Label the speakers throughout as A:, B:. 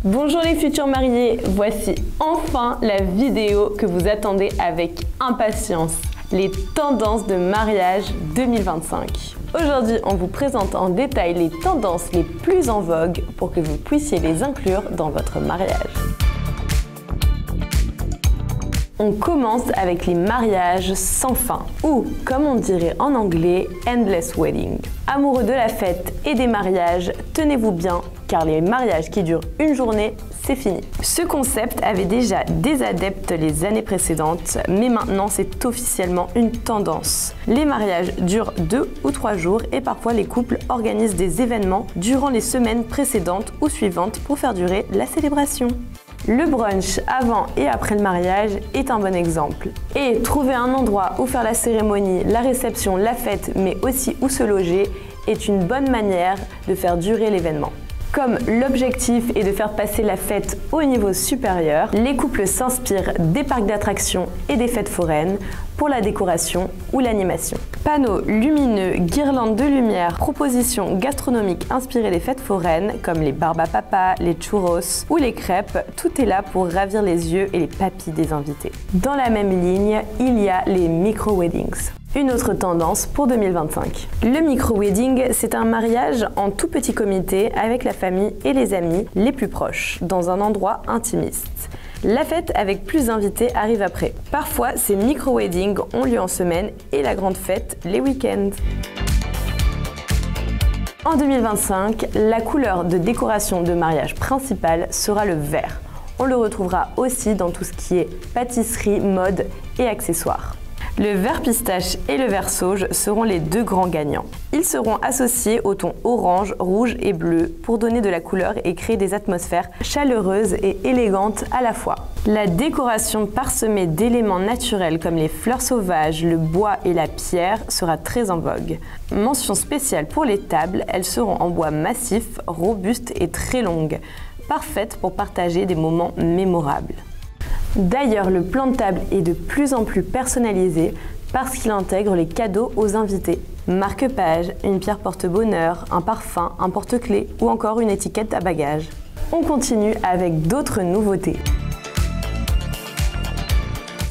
A: Bonjour les futurs mariés, voici enfin la vidéo que vous attendez avec impatience, les tendances de mariage 2025. Aujourd'hui, on vous présente en détail les tendances les plus en vogue pour que vous puissiez les inclure dans votre mariage. On commence avec les mariages sans fin, ou comme on dirait en anglais, endless wedding. Amoureux de la fête et des mariages, tenez-vous bien, car les mariages qui durent une journée, c'est fini. Ce concept avait déjà des adeptes les années précédentes, mais maintenant c'est officiellement une tendance. Les mariages durent 2 ou 3 jours et parfois les couples organisent des événements durant les semaines précédentes ou suivantes pour faire durer la célébration. Le brunch avant et après le mariage est un bon exemple. Et trouver un endroit où faire la cérémonie, la réception, la fête, mais aussi où se loger est une bonne manière de faire durer l'événement. Comme l'objectif est de faire passer la fête au niveau supérieur, les couples s'inspirent des parcs d'attractions et des fêtes foraines pour la décoration ou l'animation. Panneaux lumineux, guirlandes de lumière, propositions gastronomiques inspirées des fêtes foraines comme les barbapapa, les churros ou les crêpes, tout est là pour ravir les yeux et les papilles des invités. Dans la même ligne, il y a les micro-weddings. Une autre tendance pour 2025. Le micro-wedding, c'est un mariage en tout petit comité avec la famille et les amis les plus proches, dans un endroit intimiste. La fête avec plus d'invités arrive après. Parfois, ces micro-weddings ont lieu en semaine et la grande fête les week-ends. En 2025, la couleur de décoration de mariage principale sera le vert. On le retrouvera aussi dans tout ce qui est pâtisserie, mode et accessoires. Le vert pistache et le vert sauge seront les deux grands gagnants. Ils seront associés aux tons orange, rouge et bleu pour donner de la couleur et créer des atmosphères chaleureuses et élégantes à la fois. La décoration parsemée d'éléments naturels comme les fleurs sauvages, le bois et la pierre sera très en vogue. Mention spéciale pour les tables, elles seront en bois massif, robustes et très longues, parfaites pour partager des moments mémorables. D'ailleurs, le plan de table est de plus en plus personnalisé parce qu'il intègre les cadeaux aux invités. Marque-page, une pierre porte-bonheur, un parfum, un porte-clés ou encore une étiquette à bagages. On continue avec d'autres nouveautés.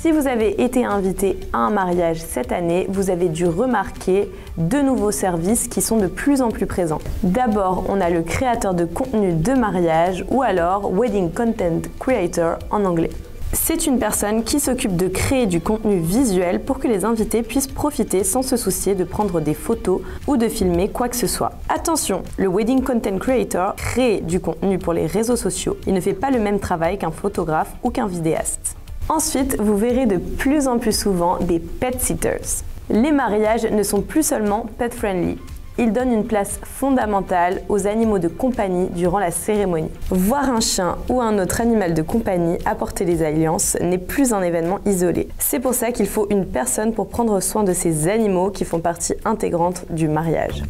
A: Si vous avez été invité à un mariage cette année, vous avez dû remarquer de nouveaux services qui sont de plus en plus présents. D'abord, on a le créateur de contenu de mariage ou alors Wedding Content Creator en anglais. C'est une personne qui s'occupe de créer du contenu visuel pour que les invités puissent profiter sans se soucier de prendre des photos ou de filmer quoi que ce soit. Attention, le Wedding Content Creator crée du contenu pour les réseaux sociaux. Il ne fait pas le même travail qu'un photographe ou qu'un vidéaste. Ensuite, vous verrez de plus en plus souvent des pet sitters. Les mariages ne sont plus seulement pet friendly. Ils donnent une place fondamentale aux animaux de compagnie durant la cérémonie. Voir un chien ou un autre animal de compagnie apporter les alliances n'est plus un événement isolé. C'est pour ça qu'il faut une personne pour prendre soin de ces animaux qui font partie intégrante du mariage.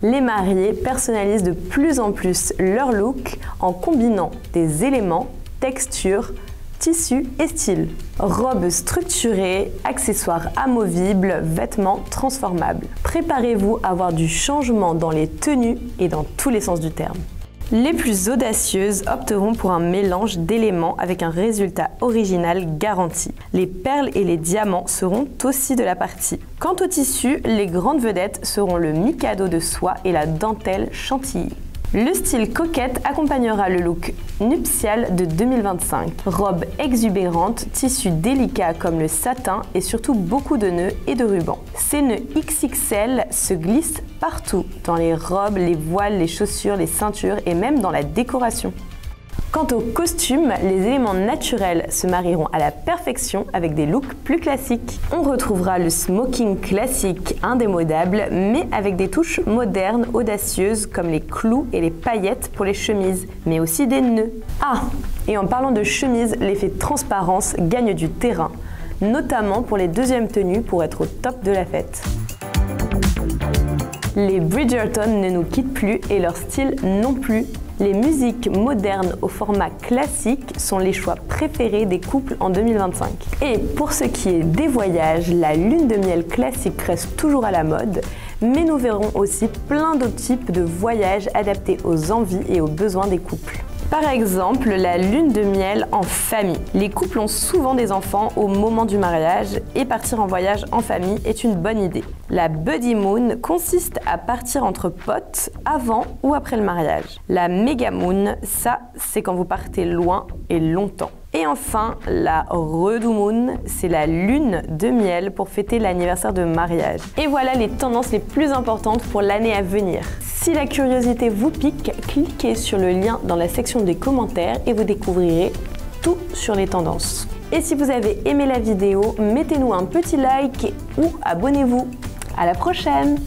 A: Les mariés personnalisent de plus en plus leur look en combinant des éléments, textures, tissus et styles. Robes structurées, accessoires amovibles, vêtements transformables. Préparez-vous à avoir du changement dans les tenues et dans tous les sens du terme. Les plus audacieuses opteront pour un mélange d'éléments avec un résultat original garanti. Les perles et les diamants seront aussi de la partie. Quant au tissu, les grandes vedettes seront le mikado de soie et la dentelle chantilly. Le style coquette accompagnera le look nuptial de 2025. Robe exubérante, tissu délicat comme le satin et surtout beaucoup de nœuds et de rubans. Ces nœuds XXL se glissent partout, dans les robes, les voiles, les chaussures, les ceintures et même dans la décoration. Quant aux costumes, les éléments naturels se marieront à la perfection avec des looks plus classiques. On retrouvera le smoking classique indémodable, mais avec des touches modernes, audacieuses, comme les clous et les paillettes pour les chemises, mais aussi des nœuds. Ah, et en parlant de chemises, l'effet transparence gagne du terrain, notamment pour les deuxièmes tenues pour être au top de la fête. Les Bridgerton ne nous quittent plus et leur style non plus. Les musiques modernes au format classique sont les choix préférés des couples en 2025. Et pour ce qui est des voyages, la lune de miel classique reste toujours à la mode, mais nous verrons aussi plein d'autres types de voyages adaptés aux envies et aux besoins des couples. Par exemple, la lune de miel en famille. Les couples ont souvent des enfants au moment du mariage et partir en voyage en famille est une bonne idée. La buddy moon consiste à partir entre potes avant ou après le mariage. La mega moon, ça c'est quand vous partez loin et longtemps. Et enfin, la redo moon, c'est la lune de miel pour fêter l'anniversaire de mariage. Et voilà les tendances les plus importantes pour l'année à venir. Si la curiosité vous pique, cliquez sur le lien dans la section des commentaires et vous découvrirez tout sur les tendances. Et si vous avez aimé la vidéo, mettez-nous un petit like ou abonnez-vous. À la prochaine!